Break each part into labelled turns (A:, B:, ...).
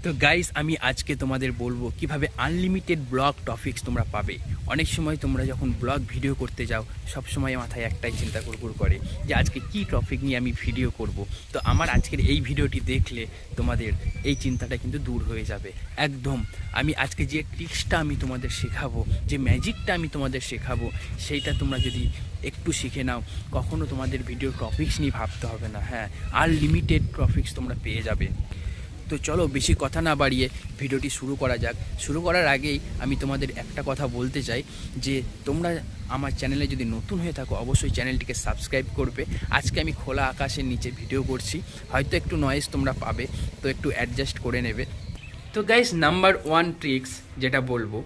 A: তো গাইস আমি আজকে তোমাদের বলবো কিভাবে আনলিমিটেড ব্লগ টপিকস তোমরা পাবে। অনেক সময় তোমরা যখন ব্লগ ভিডিও করতে যাও সব সময় মাথায় একটাই চিন্তা কুরকুর করে যে আজকে কি টপিক নিয়ে আমি ভিডিও করব। তো আমার আজকের এই ভিডিওটি দেখলে তোমাদের এই চিন্তাটা কিন্তু দূর হয়ে যাবে একদম। আমি আজকে যে ট্রিক্সটা আমি তোমাদের শেখাবো, যে ম্যাজিকটা আমি তোমাদের শেখাবো, সেইটা তোমরা যদি একটু শিখে নাও কখনো তোমাদের ভিডিও টপিকস নিয়ে ভাবতে হবে না। হ্যাঁ, আনলিমিটেড টপিকস তোমরা পেয়ে যাবে। তো চলো বেশি কথা না বাড়িয়ে ভিডিওটি শুরু করা যাক। শুরু করার আগেই আমি তোমাদের একটা কথা বলতে চাই যে তোমরা আমার চ্যানেলে যদি নতুন হয়ে থাকো অবশ্যই চ্যানেলটিকে সাবস্ক্রাইব করবে। আজকে আমি খোলা আকাশের নিচে ভিডিও করছি, হয়তো একটু নয়েজ তোমরা পাবে, তো একটু অ্যাডজাস্ট করে নেবে। তো গাইস, নাম্বার 1 ট্রিক্স যেটা বলবো,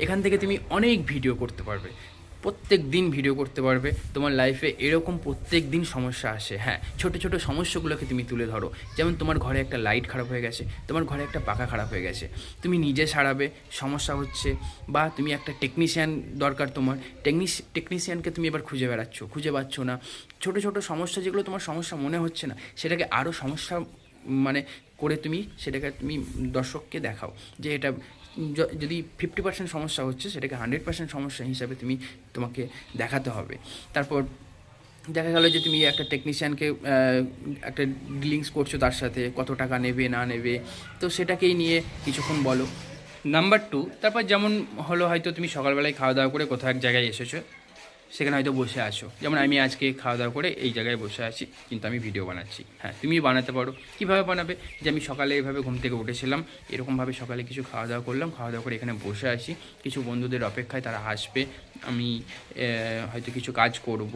A: এখান থেকে তুমি অনেক ভিডিও করতে পারবে, প্রত্যেক দিন ভিডিও করতে পারবে। তোমার লাইফে এরকম প্রত্যেক দিন সমস্যা আসে, হ্যাঁ, ছোটো ছোটো সমস্যাগুলোকে তুমি তুলে ধরো। যেমন তোমার ঘরে একটা লাইট খারাপ হয়ে গেছে, তোমার ঘরে একটা পাখা খারাপ হয়ে গেছে, তুমি নিজে সারাবে, সমস্যা হচ্ছে, বা তুমি একটা টেকনিশিয়ান দরকার, তোমার টেকনিশিয়ানকে তুমি এবার খুঁজে পাচ্ছ না। ছোটো ছোটো সমস্যা যেগুলো তোমার সমস্যা মনে হচ্ছে না, সেটাকে আরও সমস্যা মানে করে তুমি সেটাকে তুমি দর্শককে দেখাও যে এটা যদি 50% সমস্যা হচ্ছে সেটাকে 100% সমস্যা হিসাবে তোমাকে দেখাতে হবে। তারপর দেখা গেলো যে তুমি একটা টেকনিশিয়ানকে একটা ডিলিংস করছো, তার সাথে কত টাকা নেবে না নেবে, তো সেটাকেই নিয়ে কিছুক্ষণ বলো। নাম্বার 2, তারপর যেমন হলো হয়তো তুমি সকালবেলায় খাওয়া দাওয়া করে কোথাও এক জায়গায় এসেছো, সেখানে হয়তো বসে আছো, যেমন আমি আজকে খাওয়া দাওয়া করে এই জায়গায় বসে আছি কিন্তু আমি ভিডিও বানাচ্ছি। হ্যাঁ, তুমিও বানাতে পারো। কীভাবে বানাবে, যে আমি সকালে এইভাবে ঘুম থেকে উঠেছিলাম, এরকমভাবে সকালে কিছু খাওয়া দাওয়া করলাম, খাওয়া দাওয়া করে এখানে বসে আছি, কিছু বন্ধুদের অপেক্ষায়, তারা আসবে, আমি হয়তো কিছু কাজ করব,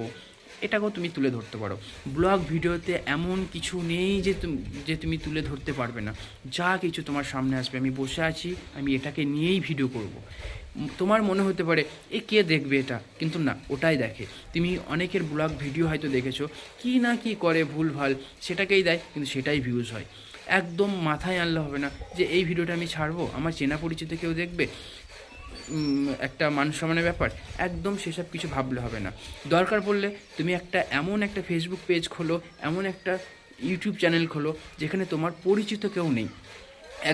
A: এটাকেও তুমি তুলে ধরতে পারো। ব্লগ ভিডিওতে এমন কিছু নেই যে তুমি তুলে ধরতে পারবে না। যা কিছু তোমার সামনে আসবে, আমি বসে আছি, আমি এটাকে নিয়েই ভিডিও করব। তোমার মনে হতে পারে এ কে দেখবে এটা, কিন্তু না, ওটাই দেখে। তুমি অনেকের ব্লগ ভিডিও হয়তো দেখেছো, কি না কি করে ভুলভাল সেটাকেই দেয়, কিন্তু সেটাই ভিউজ হয়। একদম মাথায় আনলে হবে না যে এই ভিডিওটা আমি ছাড়বো, আমার চেনা পরিচিত কেউ দেখবে, একটা মান সম্মানের ব্যাপার, একদম সেসব কিছু ভাবলে হবে না। দরকার পড়লে তুমি এমন একটা ফেসবুক পেজ খোলো, এমন একটা ইউটিউব চ্যানেল খোলো যেখানে তোমার পরিচিত কেউ নেই।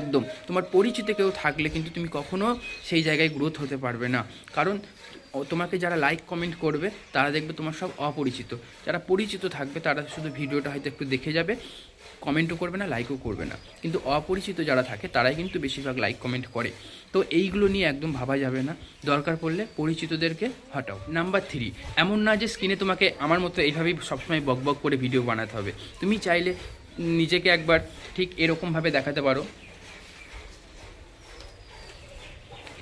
A: একদম তোমার পরিচিত কেউ থাকলে কিন্তু তুমি কখনো সেই জায়গায় গ্রোথ হতে পারবে না, কারণ তোমাকে যারা লাইক কমেন্ট করবে তারা দেখবে তোমার সব অপরিচিত। যারা পরিচিত থাকবে তারা শুধু ভিডিওটা হয়তো একটু দেখে যাবে, কমেন্টও করবে না, লাইকও করবে না, কিন্তু অপরিচিত যারা থাকে তারাই কিন্তু বেশিরভাগ লাইক কমেন্ট করে। তো এইগুলো নিয়ে একদম ভাবা যাবে না, দরকার পড়লে পরিচিতদেরকে হটাও। নাম্বার 3, এমন না যে স্ক্রিনে তোমাকে আমার মতো এইভাবেই সবসময় বক করে ভিডিও বানাতে হবে। তুমি চাইলে নিজেকে একবার ঠিক এরকমভাবে দেখাতে পারো,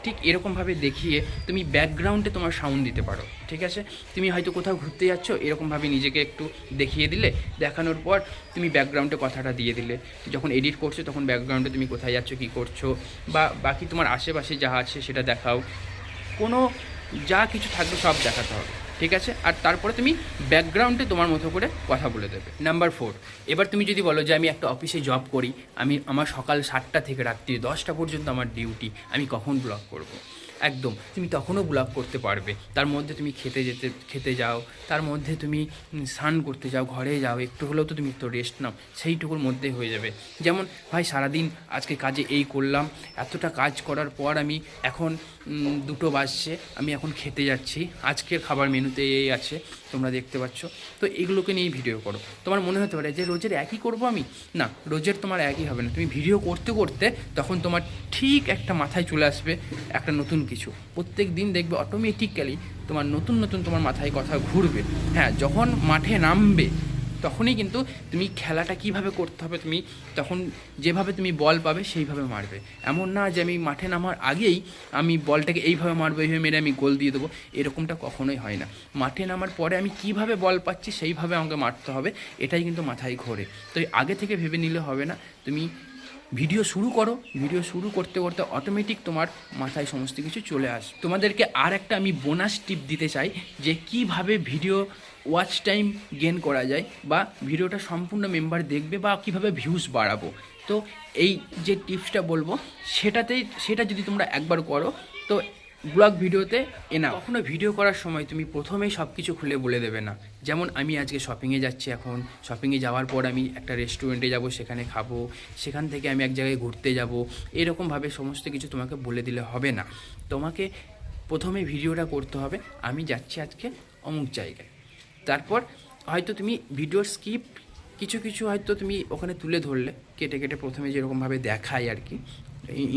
A: ঠিক এরকমভাবে দেখিয়ে তুমি ব্যাকগ্রাউন্ডে তোমার সাউন্ড দিতে পারো। ঠিক আছে, তুমি হয়তো কোথাও ঘুরতে যাচ্ছ, এরকমভাবে নিজেকে একটু দেখিয়ে দিলে, দেখানোর পর তুমি ব্যাকগ্রাউন্ডে কথাটা দিয়ে দিলে, যখন এডিট করছো তখন ব্যাকগ্রাউন্ডে তুমি কোথায় যাচ্ছ, কী করছো, বা বাকি তোমার আশেপাশে যা আছে সেটা দেখাও, কোনো যা কিছু থাকবে সব দেখাতে হবে। ঠিক আছে, আর তারপরে তুমি ব্যাকগ্রাউন্ডে তোমার মতো করে কথা বলে দেবে। নাম্বার 4, এবার তুমি যদি বলো যে আমি একটা অফিসে জব করি, আমার সকাল 7টা থেকে রাত্রি 10টা পর্যন্ত আমার ডিউটি, আমি কখন ব্লগ করব? একদম তুমি তখনও ব্লগ করতে পারবে। তার মধ্যে তুমি খেতে যাও, তার মধ্যে তুমি স্নান করতে যাও, ঘরে যাও, একটু হলেও তো তুমি একটু রেস্ট নাও, সেইটুকুর মধ্যে হয়ে যাবে। যেমন ভাই সারাদিন আজকে কাজে এই করলাম, এতটা কাজ করার পর আমি এখন 2টো বাজছে, আমি এখন খেতে যাচ্ছি, আজকের খাবার মেনুতে এই আছে, তোমরা দেখতে পাচ্ছ। তো এগুলোকে নিয়েই ভিডিও করো। তোমার মনে হতে পারে যে রোজের একই করব আমি, না, রোজের তোমার একই হবে না। তুমি ভিডিও করতে করতে তখন তোমার ঠিক একটা মাথায় চলে আসবে একটা নতুন কিছু, প্রত্যেক দিন দেখবে অটোমেটিক্যালি তোমার নতুন তোমার মাথায় কথা ঘুরবে। হ্যাঁ, যখন মাঠে নামবে তখনই কিন্তু তুমি খেলাটা কিভাবে করতে হবে, তুমি তখন যেভাবে তুমি বল পাবে সেইভাবে মারবে। এমন না যে আমি মাঠে নামার আগেই আমি বলটাকে এইভাবে মারবো, এইভাবে মেরে আমি গোল দিয়ে দেবো, এরকমটা কখনোই হয় না। মাঠে নামার পরে আমি কিভাবে বল পাচ্ছি সেইভাবে আমাকে মারতে হবে, এটাই কিন্তু মাথায় ঘোরে। তো আগে থেকে ভেবে নিলে হবে না, তুমি ভিডিও শুরু করো, ভিডিও শুরু করতে করতে অটোমেটিক তোমার মাথায় সমস্ত কিছু চলে আসবে। তোমাদেরকে আর একটা আমি বোনাস টিপ দিতে চাই যে কিভাবে ভিডিও ওয়াচ টাইম গেন করা যায়, বা ভিডিওটা সম্পূর্ণ মেম্বার দেখবে, বা কিভাবে ভিউজ বাড়াবো। তো এই যে টিপসটা বলবো সেটা যদি তোমরা একবার করো তো ব্লগ ভিডিওতে কখনো ভিডিও করার সময় তুমি প্রথমেই সব কিছু খুলে বলে দেবে না, যেমন আমি আজকে শপিংয়ে যাচ্ছি, এখন শপিংয়ে যাওয়ার পর আমি একটা রেস্টুরেন্টে যাব, সেখানে খাবো, সেখান থেকে আমি এক জায়গায় ঘুরতে যাব, এরকমভাবে সমস্ত কিছু তোমাকে বলে দিলে হবে না। তোমাকে প্রথমে ভিডিওটা করতে হবে আমি যাচ্ছি আজকে অমুক জায়গায়। তারপর হয়তো তুমি ভিডিওর স্কিপ কিছু কিছু হয়তো তুমি ওখানে তুলে ধরলে, কেটে কেটে প্রথমে যেরকমভাবে দেখায় আর কি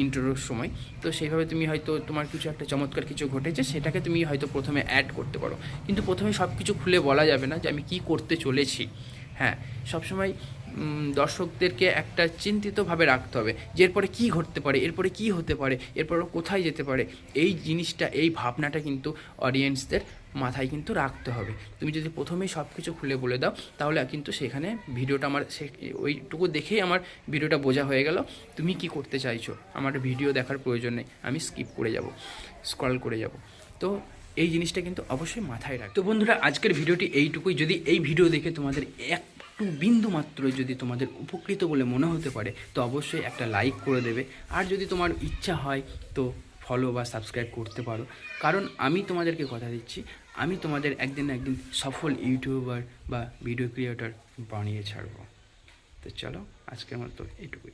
A: ইন্ট্রোর সময়, তো সেইভাবে তুমি হয়তো তোমার কিছু একটা চমৎকার কিছু ঘটেছে সেটাকে তুমি হয়তো প্রথমে অ্যাড করতে পারো। কিন্তু প্রথমে সব কিছু খুলে বলা যাবে না যে আমি কী করতে চলেছি। হ্যাঁ, সবসময় দর্শকদেরকে একটা চিন্তিতভাবে রাখতে হবে যে এরপরে কী ঘটতে পারে, এরপরে কী হতে পারে, এরপরে কোথায় যেতে পারে। এই জিনিসটা, এই ভাবনাটা কিন্তু অডিয়েন্সদের মাথায় কিন্তু রাখতে হবে। তুমি যদি প্রথমেই সব কিছু খুলে বলে দাও তাহলে কিন্তু সেখানে ভিডিওটা আমার ওইটুকু দেখেই আমার ভিডিওটা বোঝা হয়ে গেল তুমি কি করতে চাইছো। আমার ভিডিও দেখার প্রয়োজন নেই, আমি স্কিপ করে যাব, স্ক্রল করে যাব। তো এই জিনিসটা কিন্তু অবশ্যই মাথায় রাখ। তো বন্ধুরা, আজকের ভিডিওটি এইটুকুই। যদি এই ভিডিও দেখে তোমাদের একটু বিন্দু মাত্র যদি তোমাদের উপকৃত বলে মনে হতে পারে তো অবশ্যই একটা লাইক করে দেবে। আর যদি তোমার ইচ্ছা হয় তো ফলো বা সাবস্ক্রাইব করতে পারো, কারণ আমি তোমাদেরকে কথা দিচ্ছি আমি তোমাদের একদিন না একদিন সফল ইউটিউবার বা ভিডিও ক্রিয়েটর বানিয়ে ছাড়বো। তো চলো, আজকের মতো এইটুকুই।